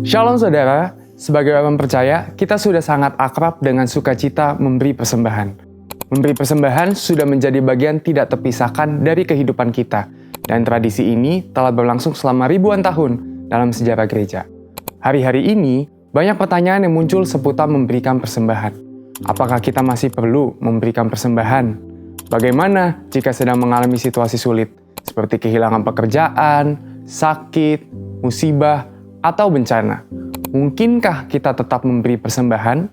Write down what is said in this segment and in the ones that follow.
Shalom saudara, sebagai orang percaya, kita sudah sangat akrab dengan sukacita memberi persembahan. Memberi persembahan sudah menjadi bagian tidak terpisahkan dari kehidupan kita, dan tradisi ini telah berlangsung selama ribuan tahun dalam sejarah gereja. Hari-hari ini, banyak pertanyaan yang muncul seputar memberikan persembahan. Apakah kita masih perlu memberikan persembahan? Bagaimana jika sedang mengalami situasi sulit, seperti kehilangan pekerjaan, sakit, musibah, atau bencana? Mungkinkah kita tetap memberi persembahan?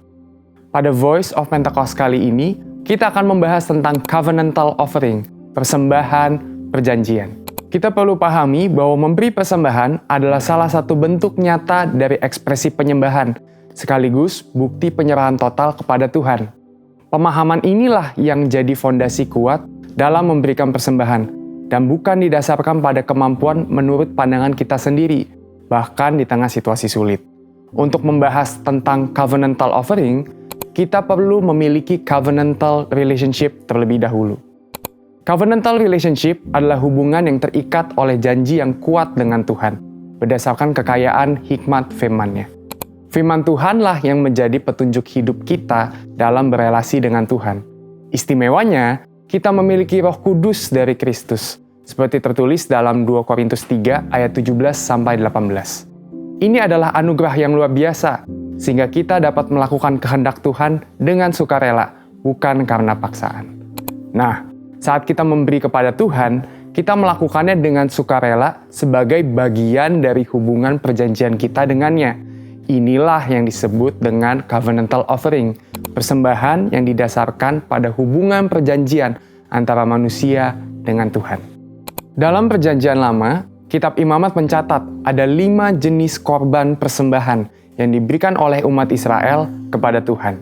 Pada Voice of Pentecost kali ini, kita akan membahas tentang covenantal offering, persembahan perjanjian. Kita perlu pahami bahwa memberi persembahan adalah salah satu bentuk nyata dari ekspresi penyembahan, sekaligus bukti penyerahan total kepada Tuhan. Pemahaman inilah yang jadi fondasi kuat dalam memberikan persembahan, dan bukan didasarkan pada kemampuan menurut pandangan kita sendiri, bahkan di tengah situasi sulit. Untuk membahas tentang covenantal offering, kita perlu memiliki covenantal relationship terlebih dahulu. Covenantal relationship adalah hubungan yang terikat oleh janji yang kuat dengan Tuhan, berdasarkan kekayaan hikmat firman-Nya. Firman Tuhanlah yang menjadi petunjuk hidup kita dalam berelasi dengan Tuhan. Istimewanya, kita memiliki Roh Kudus dari Kristus, seperti tertulis dalam 2 Korintus 3 ayat 17-18. Ini adalah anugerah yang luar biasa, sehingga kita dapat melakukan kehendak Tuhan dengan sukarela, bukan karena paksaan. Nah, saat kita memberi kepada Tuhan, kita melakukannya dengan sukarela sebagai bagian dari hubungan perjanjian kita dengannya. Inilah yang disebut dengan covenantal offering, persembahan yang didasarkan pada hubungan perjanjian antara manusia dengan Tuhan. Dalam Perjanjian Lama, Kitab Imamat mencatat ada 5 jenis korban persembahan yang diberikan oleh umat Israel kepada Tuhan.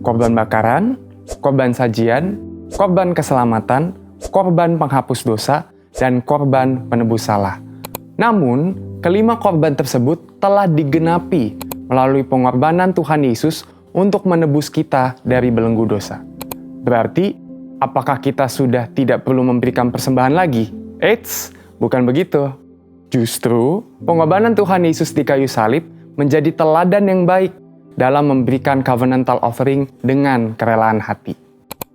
Korban bakaran, korban sajian, korban keselamatan, korban penghapus dosa, dan korban penebus salah. Namun, kelima korban tersebut telah digenapi melalui pengorbanan Tuhan Yesus untuk menebus kita dari belenggu dosa. Berarti, apakah kita sudah tidak perlu memberikan persembahan lagi? Eits, bukan begitu. Justru, pengorbanan Tuhan Yesus di kayu salib menjadi teladan yang baik dalam memberikan covenantal offering dengan kerelaan hati.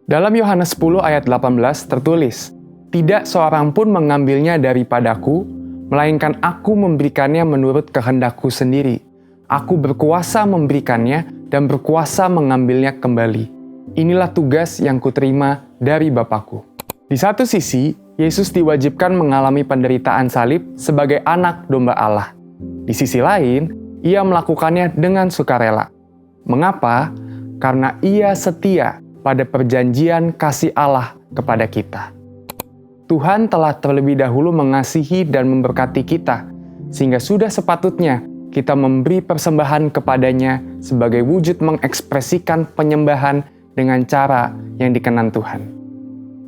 Dalam Yohanes 10 ayat 18 tertulis, "Tidak seorang pun mengambilnya daripadaku, melainkan aku memberikannya menurut kehendakku sendiri. Aku berkuasa memberikannya dan berkuasa mengambilnya kembali. Inilah tugas yang kuterima dari Bapakku." Di satu sisi, Yesus diwajibkan mengalami penderitaan salib sebagai anak domba Allah. Di sisi lain, ia melakukannya dengan sukarela. Mengapa? Karena ia setia pada perjanjian kasih Allah kepada kita. Tuhan telah terlebih dahulu mengasihi dan memberkati kita, sehingga sudah sepatutnya kita memberi persembahan kepadanya sebagai wujud mengekspresikan penyembahan dengan cara yang dikenan Tuhan.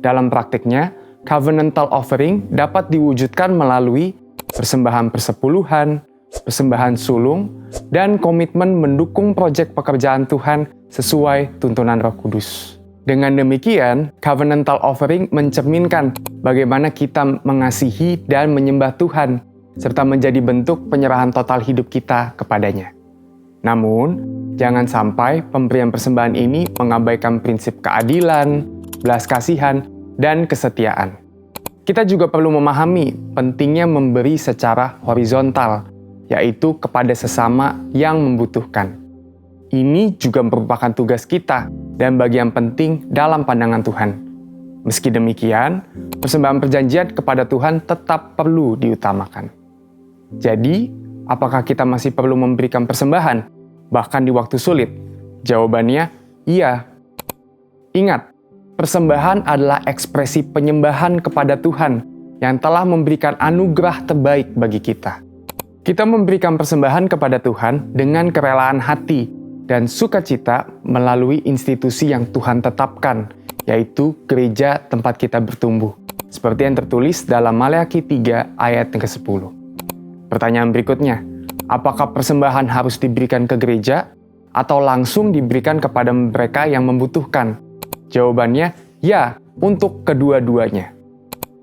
Dalam praktiknya, covenantal offering dapat diwujudkan melalui persembahan persepuluhan, persembahan sulung, dan komitmen mendukung proyek pekerjaan Tuhan sesuai tuntunan Roh Kudus. Dengan demikian, covenantal offering mencerminkan bagaimana kita mengasihi dan menyembah Tuhan, serta menjadi bentuk penyerahan total hidup kita kepadanya. Namun, jangan sampai pemberian persembahan ini mengabaikan prinsip keadilan, belas kasihan, dan kesetiaan. Kita juga perlu memahami pentingnya memberi secara horizontal, yaitu kepada sesama yang membutuhkan. Ini juga merupakan tugas kita dan bagian penting dalam pandangan Tuhan. Meski demikian, persembahan perjanjian kepada Tuhan tetap perlu diutamakan. Jadi, apakah kita masih perlu memberikan persembahan, bahkan di waktu sulit? Jawabannya, iya. Ingat, persembahan adalah ekspresi penyembahan kepada Tuhan yang telah memberikan anugerah terbaik bagi kita. Kita memberikan persembahan kepada Tuhan dengan kerelaan hati dan sukacita melalui institusi yang Tuhan tetapkan, yaitu gereja tempat kita bertumbuh, seperti yang tertulis dalam Maleakhi 3 ayat yang ke-10. Pertanyaan berikutnya, apakah persembahan harus diberikan ke gereja atau langsung diberikan kepada mereka yang membutuhkan? Jawabannya, ya, untuk kedua-duanya.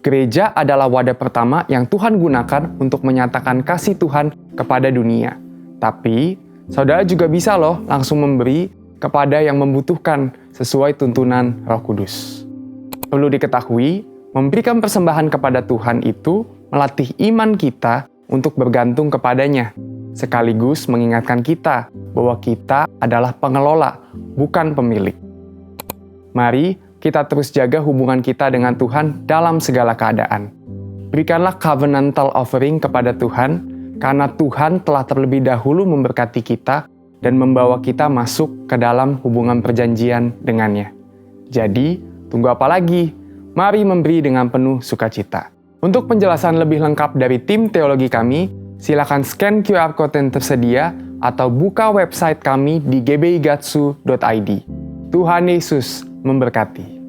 Gereja adalah wadah pertama yang Tuhan gunakan untuk menyatakan kasih Tuhan kepada dunia. Tapi, saudara juga bisa loh langsung memberi kepada yang membutuhkan sesuai tuntunan Roh Kudus. Perlu diketahui, memberikan persembahan kepada Tuhan itu melatih iman kita untuk bergantung kepadanya, sekaligus mengingatkan kita bahwa kita adalah pengelola, bukan pemilik. Mari kita terus jaga hubungan kita dengan Tuhan dalam segala keadaan. Berikanlah covenantal offering kepada Tuhan, karena Tuhan telah terlebih dahulu memberkati kita dan membawa kita masuk ke dalam hubungan perjanjian dengannya. Jadi, tunggu apa lagi? Mari memberi dengan penuh sukacita. Untuk penjelasan lebih lengkap dari tim teologi kami, silakan scan QR Code yang tersedia atau buka website kami di gbigatsu.id. Tuhan Yesus memberkati.